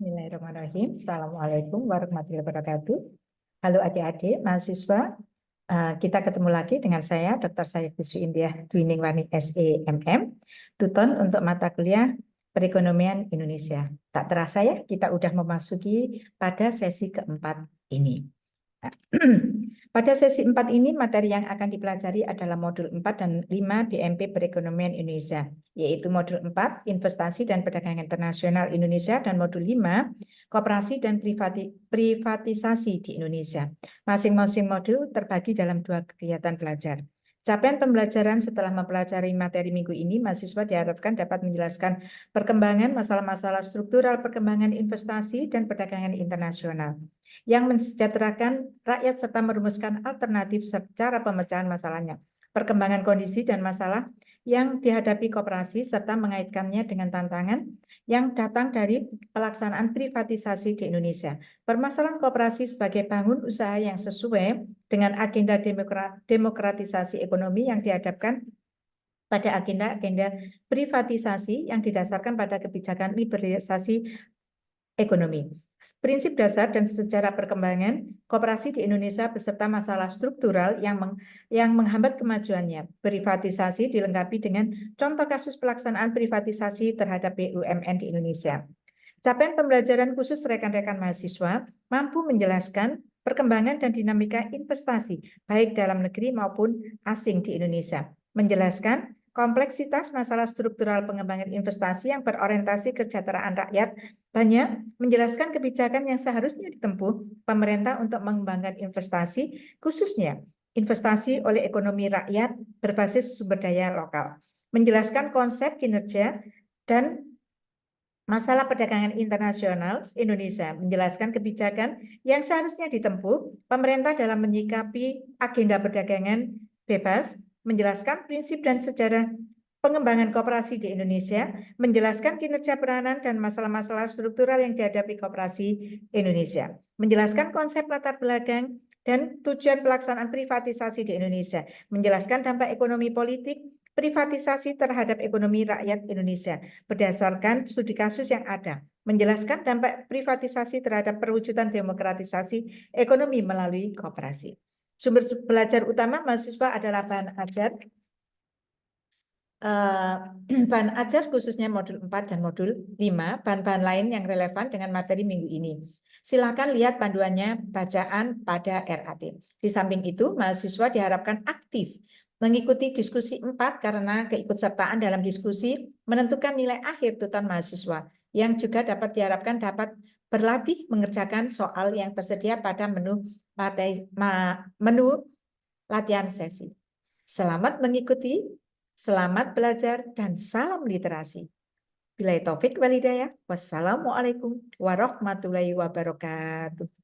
Bismillahirrahmanirrahim. Assalamualaikum warahmatullahi wabarakatuh. Halo adik-adik, mahasiswa. Kita ketemu lagi dengan saya, Dr. Sayed Biswi India Dwiningwani SEMM, Tuton untuk mata kuliah Perekonomian Indonesia. Tak terasa ya, kita udah memasuki pada sesi keempat ini. Pada sesi 4 ini, materi yang akan dipelajari adalah modul 4 dan 5 BMP Perekonomian Indonesia, yaitu modul 4, Investasi dan Perdagangan Internasional Indonesia, dan modul 5, Koperasi dan Privatisasi di Indonesia. Masing-masing modul terbagi dalam 2 kegiatan belajar. Capaian pembelajaran setelah mempelajari materi minggu ini, mahasiswa diharapkan dapat menjelaskan perkembangan masalah-masalah struktural perkembangan investasi dan perdagangan internasional yang mensejahterakan rakyat serta merumuskan alternatif secara pemecahan masalahnya, perkembangan kondisi dan masalah yang dihadapi koperasi serta mengaitkannya dengan tantangan yang datang dari pelaksanaan privatisasi di Indonesia. Permasalahan koperasi sebagai bangun usaha yang sesuai dengan agenda demokratisasi ekonomi yang dihadapkan pada agenda-agenda privatisasi yang didasarkan pada kebijakan liberalisasi ekonomi. Prinsip dasar dan sejarah perkembangan koperasi di Indonesia beserta masalah struktural yang menghambat kemajuannya. Privatisasi dilengkapi dengan contoh kasus pelaksanaan privatisasi terhadap BUMN di Indonesia. Capaian pembelajaran khusus rekan-rekan mahasiswa mampu menjelaskan perkembangan dan dinamika investasi baik dalam negeri maupun asing di Indonesia. Menjelaskan kompleksitas masalah struktural pengembangan investasi yang berorientasi kesejahteraan rakyat, banyak menjelaskan kebijakan yang seharusnya ditempuh pemerintah untuk mengembangkan investasi, khususnya investasi oleh ekonomi rakyat berbasis sumber daya lokal. Menjelaskan konsep kinerja dan masalah perdagangan internasional Indonesia, menjelaskan kebijakan yang seharusnya ditempuh pemerintah dalam menyikapi agenda perdagangan bebas, menjelaskan prinsip dan sejarah pengembangan koperasi di Indonesia, menjelaskan kinerja peranan dan masalah-masalah struktural yang dihadapi koperasi Indonesia, menjelaskan konsep latar belakang dan tujuan pelaksanaan privatisasi di Indonesia, menjelaskan dampak ekonomi politik privatisasi terhadap ekonomi rakyat Indonesia berdasarkan studi kasus yang ada, menjelaskan dampak privatisasi terhadap perwujudan demokratisasi ekonomi melalui koperasi. Sumber belajar utama mahasiswa adalah bahan ajar. Bahan ajar khususnya modul 4 dan modul 5, bahan-bahan lain yang relevan dengan materi minggu ini. Silakan lihat panduannya bacaan pada RAT. Di samping itu, mahasiswa diharapkan aktif mengikuti diskusi 4 karena keikutsertaan dalam diskusi menentukan nilai akhir tuntutan mahasiswa yang juga dapat diharapkan dapat berlatih mengerjakan soal yang tersedia pada menu latihan sesi. Selamat mengikuti. Selamat belajar dan salam literasi. Billahi taufik wal hidayah. Wassalamualaikum warahmatullahi wabarakatuh.